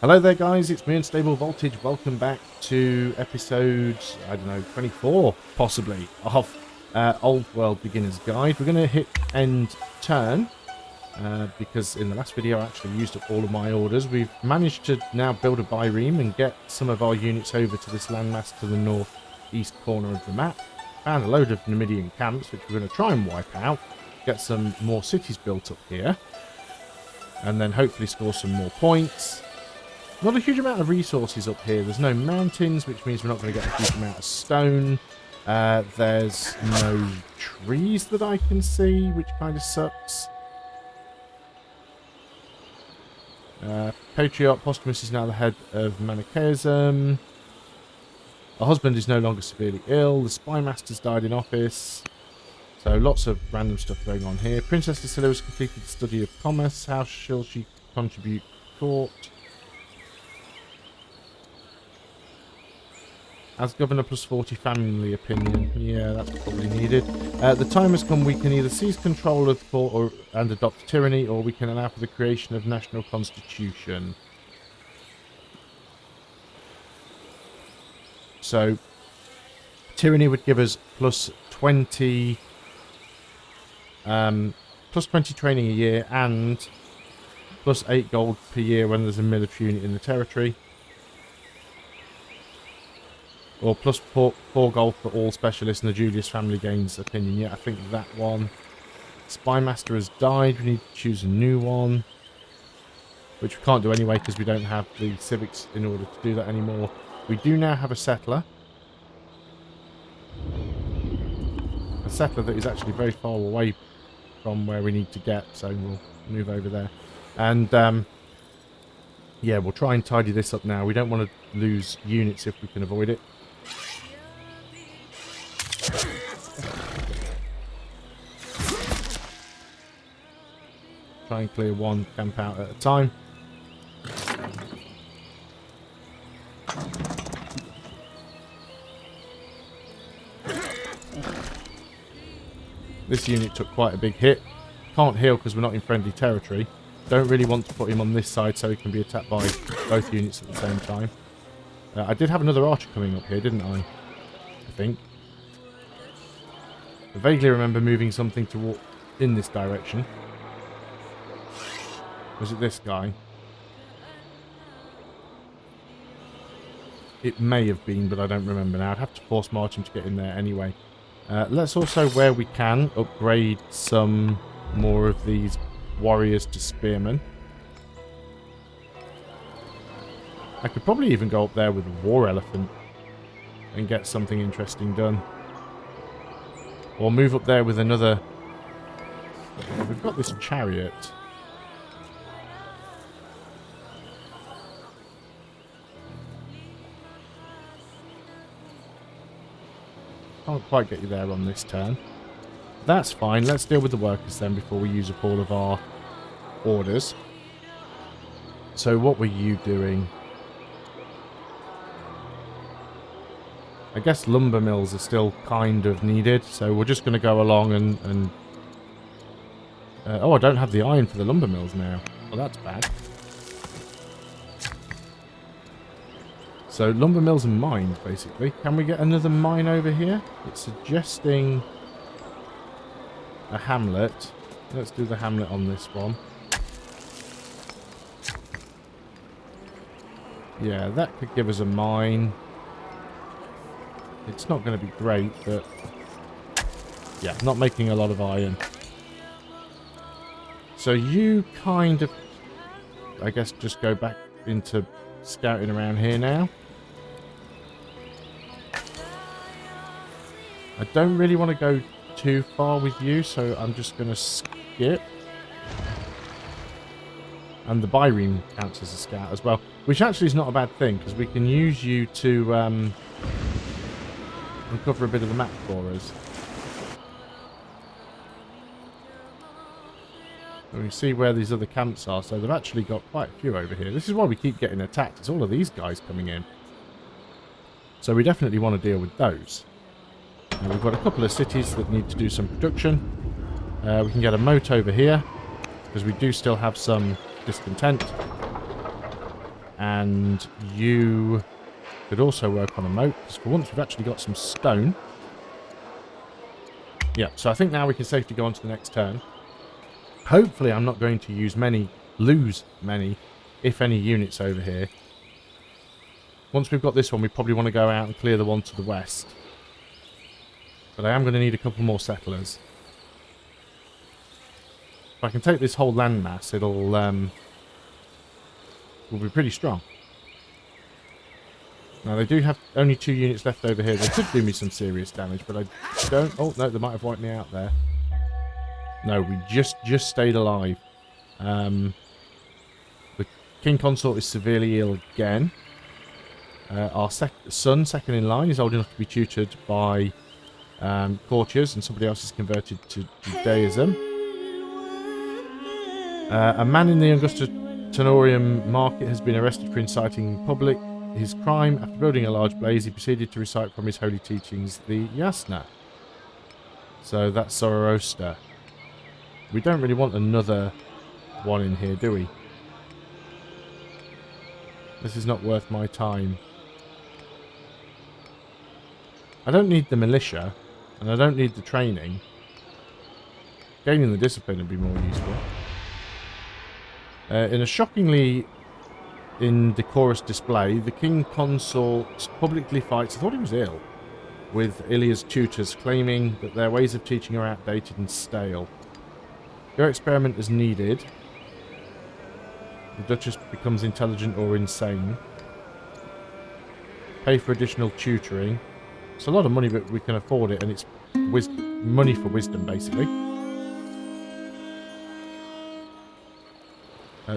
Hello there guys, it's me Unstable Voltage. Welcome back to episode, I don't know, 24 possibly, of Old World Beginner's Guide. We're going to hit end turn, because in the last video I actually used up all of my orders. We've managed to now build a BarraCuda and get some of our units over to this landmass to the northeast corner of the map. Found a load of nVidia camps, which we're going to try and wipe out, get some more cities built up here, and then hopefully score some more points. Not a huge amount of resources up here. There's no mountains, which means we're not going to get a huge amount of stone. There's no trees that I can see, which kind of sucks. Patriarch Maximus is now the head of Manichaeism. Our husband is no longer severely ill. The spy master's died in office. So lots of random stuff going on here. Princess Lucilla has completed the study of commerce. How shall she contribute to court? As governor plus 40 family opinion. Yeah, that's probably needed. The time has come. We can either seize control of the court and adopt tyranny, or we can allow for the creation of national constitution. So, tyranny would give us plus 20 training a year and plus 8 gold per year when there's a military unit in the territory. Or plus 4 gold for all specialists, and the Julius family gains opinion. Yeah, I think that one. Spy Master has died. We need to choose a new one. Which we can't do anyway because we don't have the civics in order to do that anymore. We do now have a settler. A settler that is actually very far away from where we need to get. So we'll move over there. And yeah, we'll try and tidy this up now. We don't want to lose units if we can avoid it. Try and clear one camp out at a time. This unit took quite a big hit. Can't heal because we're not in friendly territory. Don't really want to put him on this side so he can be attacked by both units at the same time. I did have another archer coming up here, didn't I? I think. I vaguely remember moving something in this direction. Was it this guy? It may have been, but I don't remember now. I'd have to force march him to get in there anyway. Let's also, where we can, upgrade some more of these warriors to spearmen. I could probably even go up there with a war elephant and get something interesting done. Or move up there with another... We've got this chariot. Can't quite get you there on this turn. That's fine. Let's deal with the workers then before we use up all of our orders. So what were you doing? I guess lumber mills are still kind of needed, so we're just going to go along and oh, I don't have the iron for the lumber mills now. Well, that's bad. So, lumber mills and mines, basically. Can we get another mine over here? It's suggesting a hamlet. Let's do the hamlet on this one. Yeah, that could give us a mine. It's not going to be great, but... yeah, not making a lot of iron. So you kind of... I guess just go back into scouting around here now. I don't really want to go too far with you, so I'm just going to skip. And the BarraCuda counts as a scout as well, which actually is not a bad thing, because we can use you to uncover a bit of the map for us. And we see where these other camps are, so they've actually got quite a few over here. This is why we keep getting attacked. It's all of these guys coming in. So we definitely want to deal with those. We've got a couple of cities that need to do some production. We can get a moat over here, because we do still have some discontent. And you could also work on a moat, because for once we've actually got some stone. Yeah, so I think now we can safely go on to the next turn. Hopefully I'm not going to lose many, if any, units over here. Once we've got this one, we probably want to go out and clear the one to the west. But I am going to need a couple more settlers. If I can take this whole landmass, will be pretty strong. Now, they do have only 2 units left over here. They could do me some serious damage, but I don't... Oh, no, they might have wiped me out there. No, we just stayed alive. The King Consort is severely ill again. Our son, second in line, is old enough to be tutored by courtiers, and somebody else is converted to Judaism. A man in the Augusta Tenorium market has been arrested for inciting public. His crime, after building a large blaze, he proceeded to recite from his holy teachings the Yasna. So that's Zoroaster. We don't really want another one in here, do we? This is not worth my time. I don't need the militia, and I don't need the training. Gaining the discipline would be more useful. In a shockingly indecorous display, the King Consort publicly fights, I thought he was ill, with Ilya's tutors, claiming that their ways of teaching are outdated and stale. Your experiment is needed. The Duchess becomes intelligent or insane. Pay for additional tutoring. It's a lot of money, but we can afford it, and it's money for wisdom, basically.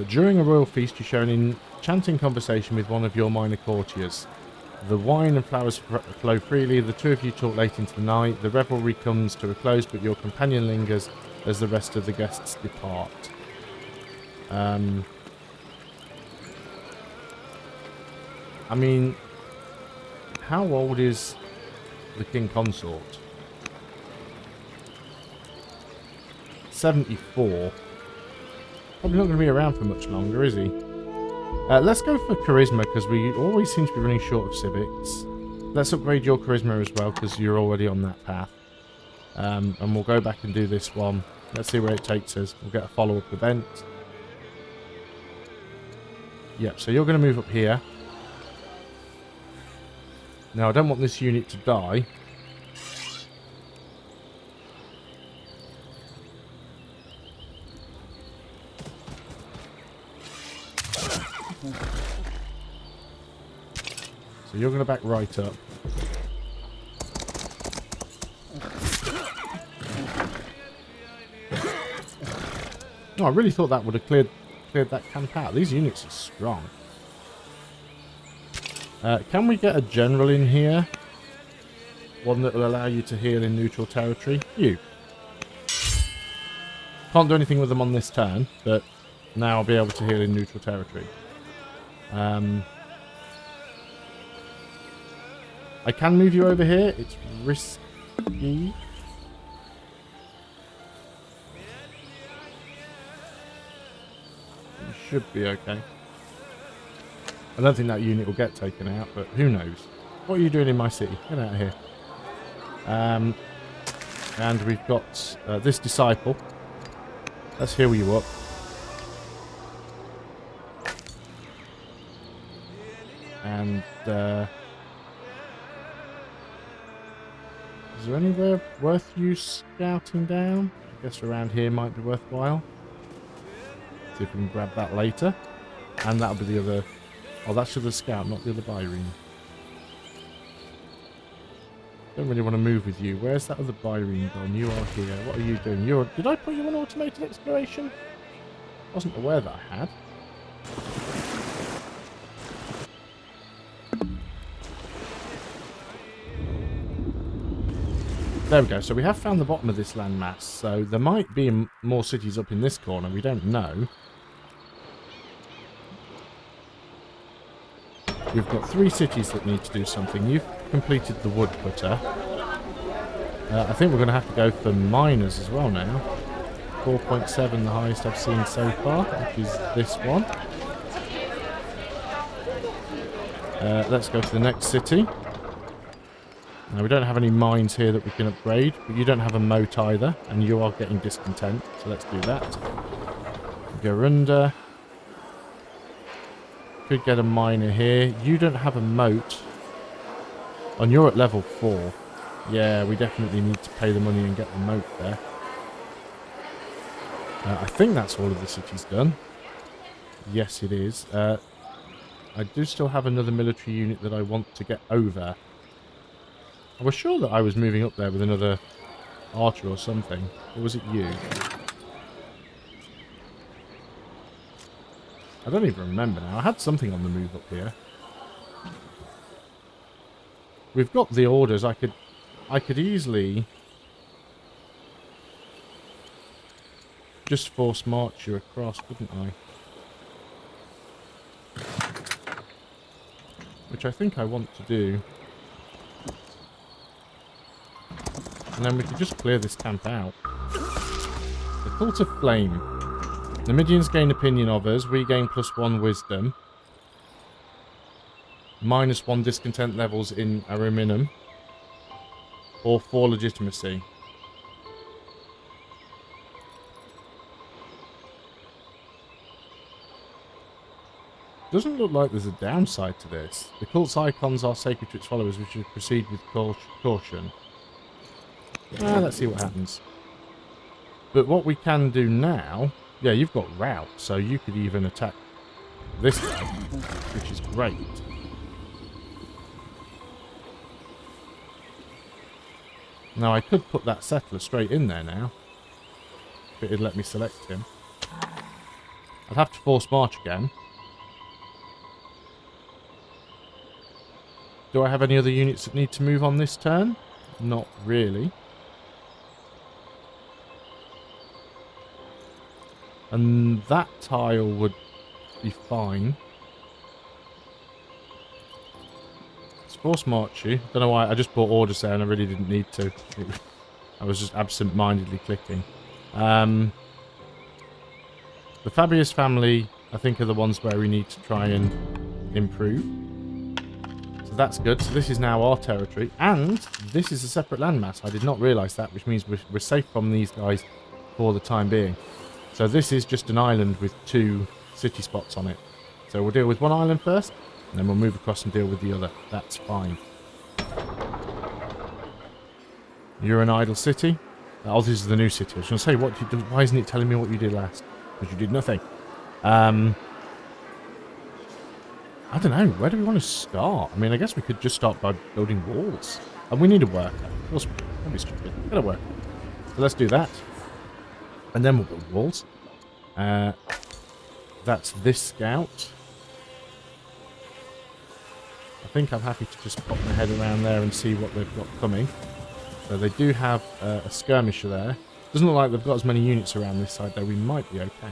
During a royal feast, you share an enchanting conversation with one of your minor courtiers. The wine and flowers flow freely. The two of you talk late into the night. The revelry comes to a close, but your companion lingers as the rest of the guests depart. I mean, how old is the King Consort? 74. Probably not going to be around for much longer, is he? Let's go for charisma, because we always seem to be running short of civics. Let's upgrade your charisma as well, because you're already on that path. And we'll go back and do this one. Let's see where it takes us. We'll get a follow-up event. Yep, so you're going to move up here. Now, I don't want this unit to die. So you're going to back right up. No, I really thought that would have cleared that camp out. These units are strong. Can we get a general in here? One that will allow you to heal in neutral territory? You. Can't do anything with them on this turn, but now I'll be able to heal in neutral territory. I can move you over here. It's risky. You should be okay. I don't think that unit will get taken out, but who knows? What are you doing in my city? Get out of here. And we've got this disciple. Let's heal you up. And is there anywhere worth you scouting down? I guess around here might be worthwhile. See if we can grab that later. And that'll be the other... Oh, that's the other scout, not the other Birene. Don't really want to move with you. Where's that other Birene gone? You are here. What are you doing? Did I put you on automated exploration? Wasn't aware that I had. There we go. So we have found the bottom of this landmass. So there might be more cities up in this corner. We don't know. We've got 3 cities that need to do something. You've completed the woodcutter. I think we're going to have to go for miners as well now. 4.7, the highest I've seen so far, which is this one. Let's go to the next city. Now, we don't have any mines here that we can upgrade, but you don't have a moat either, and you are getting discontent, so let's do that. Go under. Could get a miner here. You don't have a moat. And you're at level 4. Yeah, we definitely need to pay the money and get the moat there. I think that's all of the cities done. Yes, it is. I do still have another military unit that I want to get over. I was sure that I was moving up there with another archer or something. Or was it you? I don't even remember now. I had something on the move up here. We've got the orders. I could easily just force march you across, couldn't I? Which I think I want to do. And then we could just clear this camp out. The Cult of Flame. The Midians gain opinion of us. We gain +1 wisdom. -1 discontent levels in Ariminum. Or 4 legitimacy. Doesn't look like there's a downside to this. The cult's icons are sacred to its followers, which should proceed with caution. Let's see what happens. But what we can do now... Yeah, you've got route, so you could even attack this guy, which is great. Now, I could put that settler straight in there now. If it'd let me select him. I'd have to force march again. Do I have any other units that need to move on this turn? Not really. And that tile would be fine. Let's force march you. Don't know why. I just bought orders there and I really didn't need to. I was just absent-mindedly clicking. The Fabius family, I think, are the ones where we need to try and improve. So that's good. So this is now our territory. And this is a separate landmass. I did not realise that, which means we're safe from these guys for the time being. So this is just an island with 2 city spots on it. So we'll deal with one island first, and then we'll move across and deal with the other. That's fine. You're an idle city. Oh, this is the new city. I was going to say, what did you do? Why isn't it telling me what you did last? Because you did nothing. I don't know. Where do we want to start? I mean, I guess we could just start by building walls. And we need a worker. Of course, don't be stupid. Get a worker. So let's do that. And then we'll build walls. That's this scout. I think I'm happy to just pop my head around there and see what they've got coming. So they do have a skirmisher there. Doesn't look like they've got as many units around this side, though. We might be okay.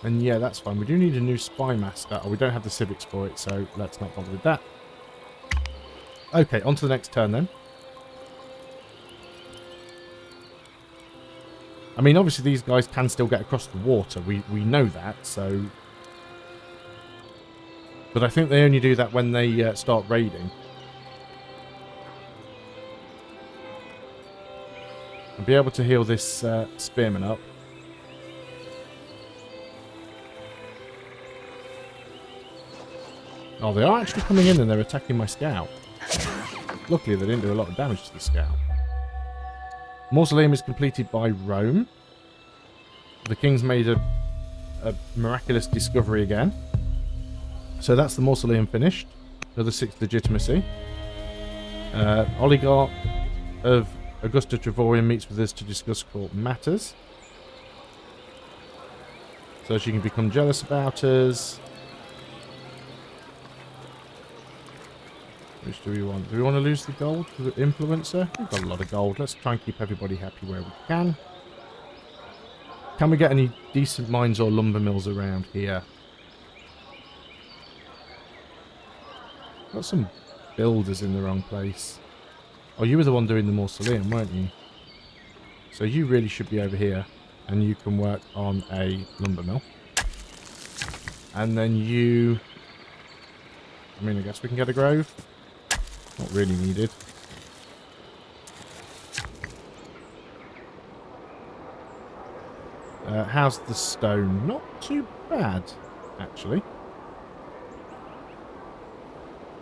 And yeah, that's fine. We do need a new spy master. Oh, we don't have the civics for it, so let's not bother with that. Okay, on to the next turn then. I mean, obviously these guys can still get across the water. We know that, so... But I think they only do that when they start raiding. I'll be able to heal this spearman up. Oh, they are actually coming in and they're attacking my scout. Luckily, they didn't do a lot of damage to the scout. Mausoleum is completed by Rome. The king's made a miraculous discovery again. So that's the mausoleum finished. Another 6 legitimacy. Oligarch of Augusta Trevorian meets with us to discuss court matters. So she can become jealous about us. Which do we want? Do we want to lose the gold for the influencer? We've got a lot of gold. Let's try and keep everybody happy where we can. Can we get any decent mines or lumber mills around here? Got some builders in the wrong place. Oh, you were the one doing the mausoleum, weren't you? So you really should be over here. And you can work on a lumber mill. And then you... I mean, I guess we can get a grove. Not really needed. How's the stone? Not too bad, actually.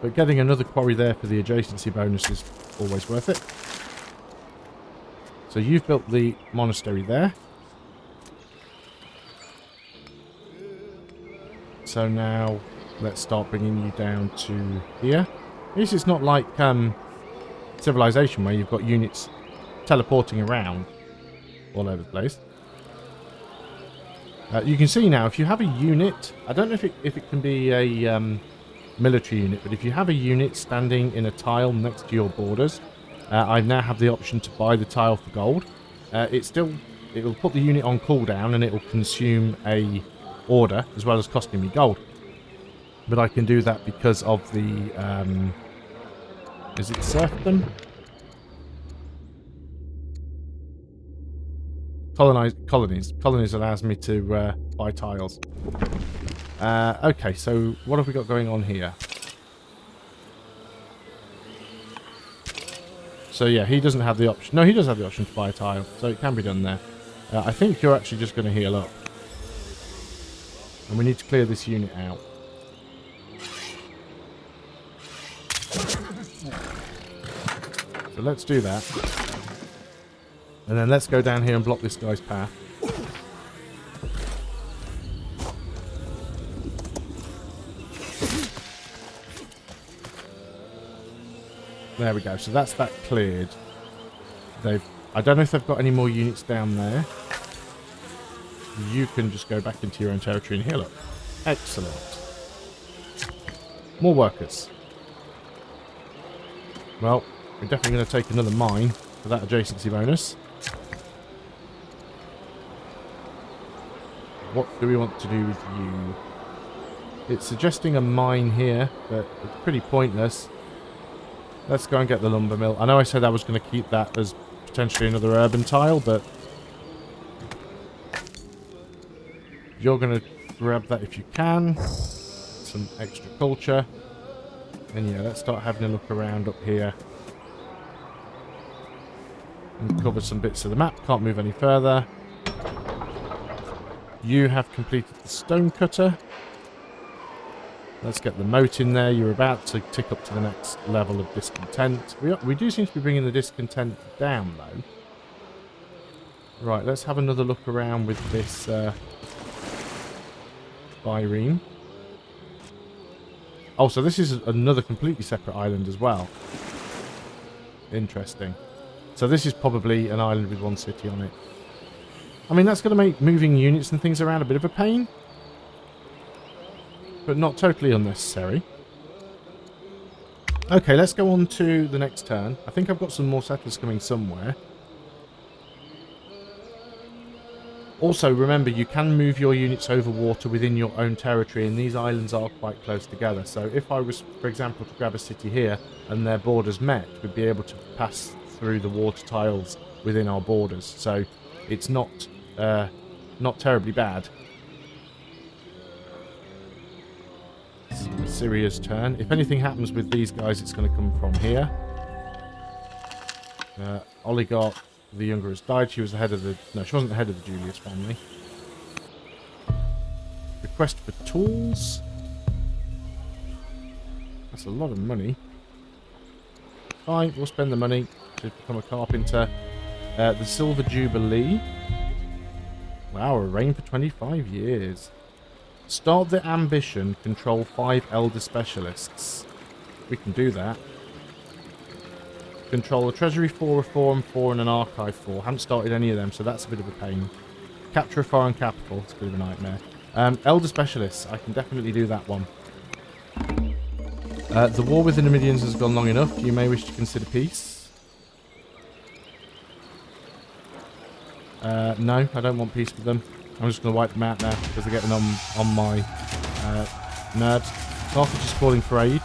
But getting another quarry there for the adjacency bonus is always worth it. So you've built the monastery there. So now let's start bringing you down to here. At least it's not like Civilization where you've got units teleporting around all over the place. You can see now if you have a unit, I don't know if it can be a military unit, but if you have a unit standing in a tile next to your borders, I now have the option to buy the tile for gold. It will put the unit on cooldown and it will consume a order as well as costing me gold. But I can do that because of the is it serfdom? Colonies allows me to buy tiles. Okay, so what have we got going on here? So yeah, he doesn't have the option. No, he does have the option to buy a tile, so it can be done there. I think you're actually just going to heal up. And we need to clear this unit out. So let's do that. And then let's go down here and block this guy's path. There we go. So that's that cleared. I don't know if they've got any more units down there. You can just go back into your own territory and heal up. Excellent. More workers. Well, we're definitely going to take another mine for that adjacency bonus. What do we want to do with you? It's suggesting a mine here, but it's pretty pointless. Let's go and get the lumber mill. I know I said I was going to keep that as potentially another urban tile, but you're going to grab that if you can. Some extra culture. And yeah, let's start having a look around up here. And cover some bits of the map. Can't move any further. You have completed the stone cutter. Let's get the moat in there. You're about to tick up to the next level of discontent. We do seem to be bringing the discontent down, though. Right, let's have another look around with this Riing. Oh, so this is another completely separate island as well. Interesting. So this is probably an island with one city on it. I mean, that's going to make moving units and things around a bit of a pain. But not totally unnecessary. Okay, let's go on to the next turn. I think I've got some more settlers coming somewhere. Also, remember, you can move your units over water within your own territory, and these islands are quite close together. So if I was, for example, to grab a city here and their borders met, we'd be able to pass through the water tiles within our borders. So it's not terribly bad. Syria's turn. If anything happens with these guys, it's going to come from here. Oligarch the Younger has died. She was the head of the... No, she wasn't the head of the Julius family. Request for tools. That's a lot of money. Fine, we'll spend the money to become a carpenter. The Silver Jubilee. Wow, a reign for 25 years. Start the ambition, control 5 elder specialists. We can do that. Control a treasury 4, a 4, and 4, and an archive 4. Haven't started any of them, so that's a bit of a pain. Capture a foreign capital. It's a bit of a nightmare. Elder specialists. I can definitely do that one. The war with the Numidians has gone long enough. You may wish to consider peace. No, I don't want peace with them. I'm just going to wipe them out now because they're getting on my nerves. Carthage is calling for aid.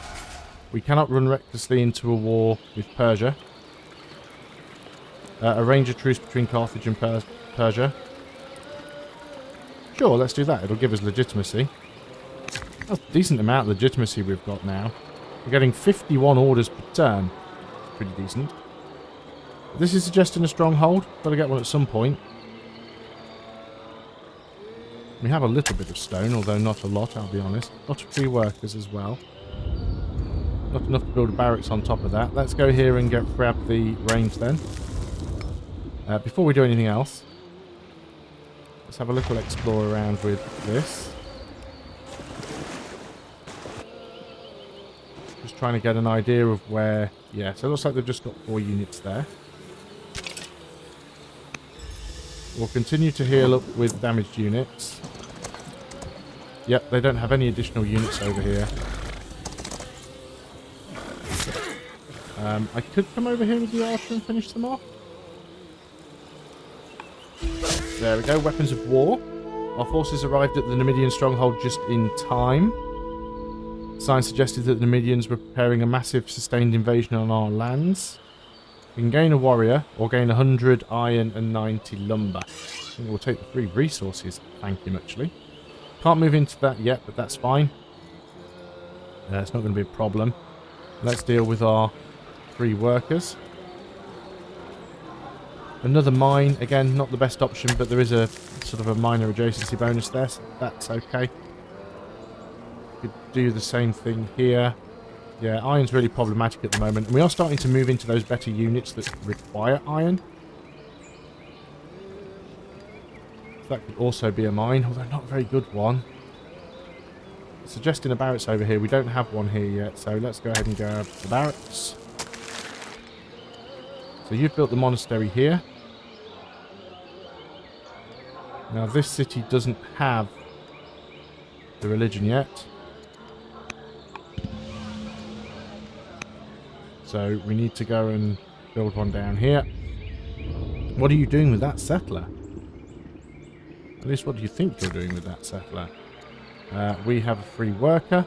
We cannot run recklessly into a war with Persia. Arrange a truce between Carthage and Persia. Sure, let's do that. It'll give us legitimacy. That's a decent amount of legitimacy we've got now. We're getting 51 orders per turn. Pretty decent. This is suggesting a stronghold. Got to get one at some point. We have a little bit of stone, although not a lot, I'll be honest. A lot of free workers as well. Not enough to build a barracks on top of that. Let's go here and grab the range then. Before we do anything else, let's have a little explore around with this. Just trying to get an idea of where... Yeah, so it looks like they've just got 4 units there. We'll continue to heal up with damaged units. Yep, they don't have any additional units over here. I could come over here with the archer and finish them off. There we go, weapons of war. Our forces arrived at the Numidian stronghold just in time. Signs suggested that the Numidians were preparing a massive sustained invasion on our lands. We can gain a warrior or gain 100 iron and 90 lumber. I think we'll take the 3 resources, thank you muchly. Can't move into that yet, but that's fine. It's not going to be a problem. Let's deal with our 3 workers. Another mine, again, not the best option, but there is a sort of a minor adjacency bonus there, so that's okay. Could do the same thing here. Yeah, iron's really problematic at the moment, and we are starting to move into those better units that require iron. So that could also be a mine, although not a very good one. Suggesting a barracks over here. We don't have one here yet, so let's go ahead and grab the barracks. So you've built the monastery here. Now this city doesn't have the religion yet. So we need to go and build one down here. What are you doing with that settler? At least what do you think you're doing with that settler? We have a free worker.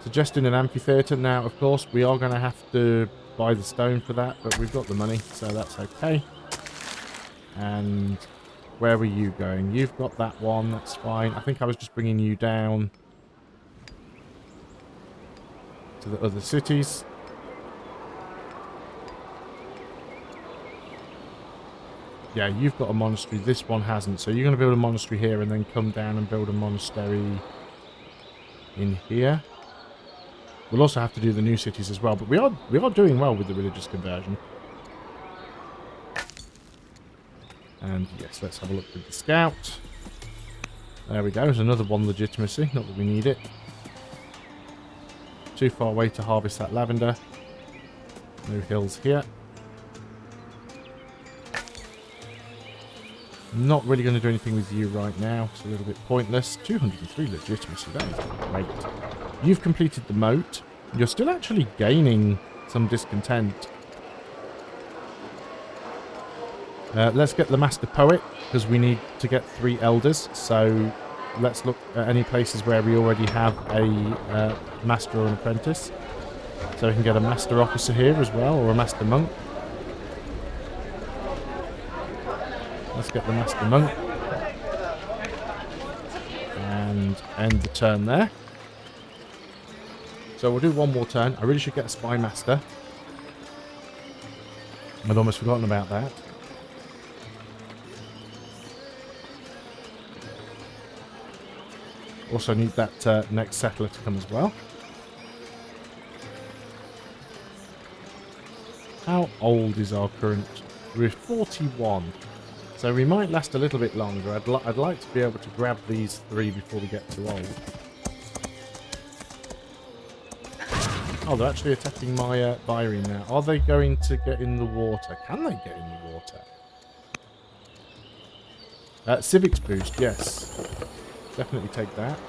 Suggesting an amphitheatre. Now, of course, we are going to have to buy the stone for that, but we've got the money, so that's okay. And where were you going? You've got that one, that's fine. I think I was just bringing you down to the other cities. Yeah, you've got a monastery. This one hasn't. So you're going to build a monastery here and then come down and build a monastery in here. We'll also have to do the new cities as well, but we are doing well with the religious conversion. And yes, let's have a look with the scout. There we go. There's another one legitimacy. Not that we need it. Too far away to harvest that lavender. No hills here. Not really going to do anything with you right now. It's a little bit pointless. 203 legitimacy. That is great. You've completed the moat. You're still actually gaining some discontent. Let's get the master poet, because we need to get 3 elders. So let's look at any places where we already have a master or an apprentice. So we can get a master officer here as well, or a master monk. Let's get the master monk. And end the turn there. So we'll do one more turn. I really should get a spy master. I'd almost forgotten about that. Also need that next settler to come as well. How old is our current? We're 41. So we might last a little bit longer. I'd like to be able to grab these 3 before we get too old. Oh, they're actually attacking my Virene now. Are they going to get in the water? Can they get in the water? Civics boost, yes. Definitely take that.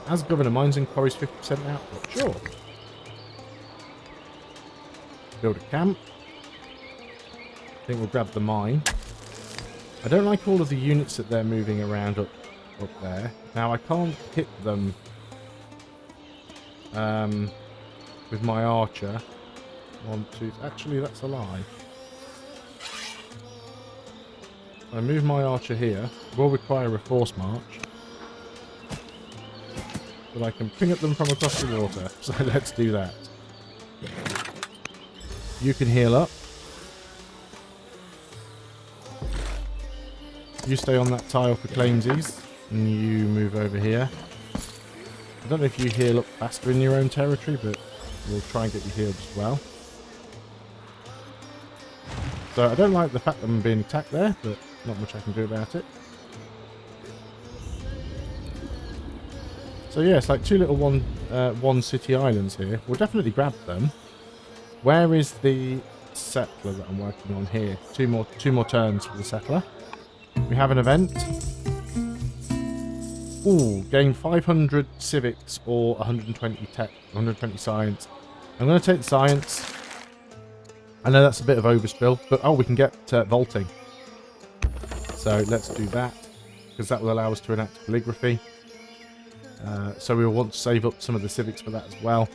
As Governor, mines and quarries 50% output. Sure. Build a camp. I think we'll grab the mine. I don't like all of the units that they're moving around up there. Now I can't hit them with my archer. 1, 2. Actually, that's a lie. I move my archer here. Will require a force march. But I can ping at them from across the water. So let's do that. You can heal up. You stay on that tile for claimsies. And you move over here. I don't know if you heal up faster in your own territory, but we'll try and get you healed as well. So I don't like the fact that I'm being attacked there, but not much I can do about it. So yeah, it's like two little one city islands here. We'll definitely grab them. Where is the settler that I'm working on here? Two more turns for the settler. We have an event. Ooh, gain 500 civics or 120 tech, 120 science. I'm going to take the science. I know that's a bit of overspill, but oh, we can get vaulting. So let's do that, because that will allow us to enact calligraphy. So we will want to save up some of the civics for that as well.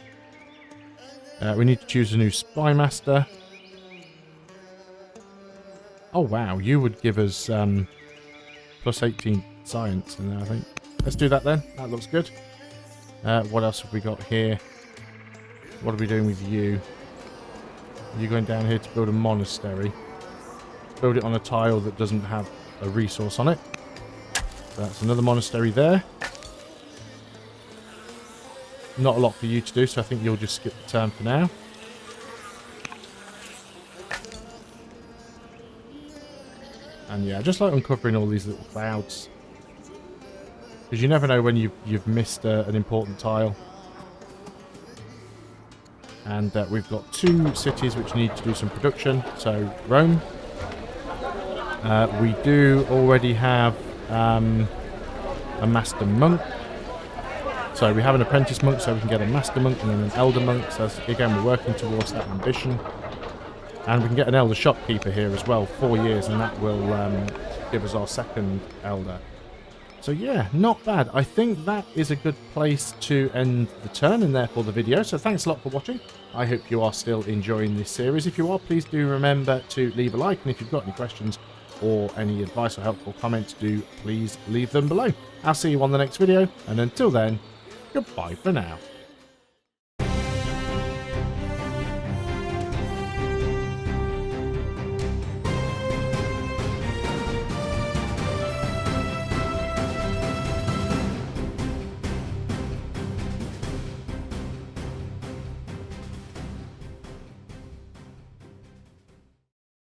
We need to choose a new spy master. Oh wow, you would give us plus 18 science in there, I think. Let's do that then. That looks good. What else have we got here? What are we doing with you? You're going down here to build a monastery. Build it on a tile that doesn't have a resource on it. So that's another monastery there. Not a lot for you to do, so I think you'll just skip the turn for now. And yeah, I just like uncovering all these little clouds. Because you never know when you've missed an important tile. And we've got two cities which need to do some production. So, Rome. We do already have a master monk. So we have an apprentice monk, so we can get a master monk and then an elder monk. So again, we're working towards that ambition. And we can get an elder shopkeeper here as well, 4 years, and that will give us our second elder. So yeah, not bad. I think that is a good place to end the turn and therefore the video. So thanks a lot for watching. I hope you are still enjoying this series. If you are, please do remember to leave a like. And if you've got any questions or any advice or helpful comments, do please leave them below. I'll see you on the next video. And until then, goodbye for now.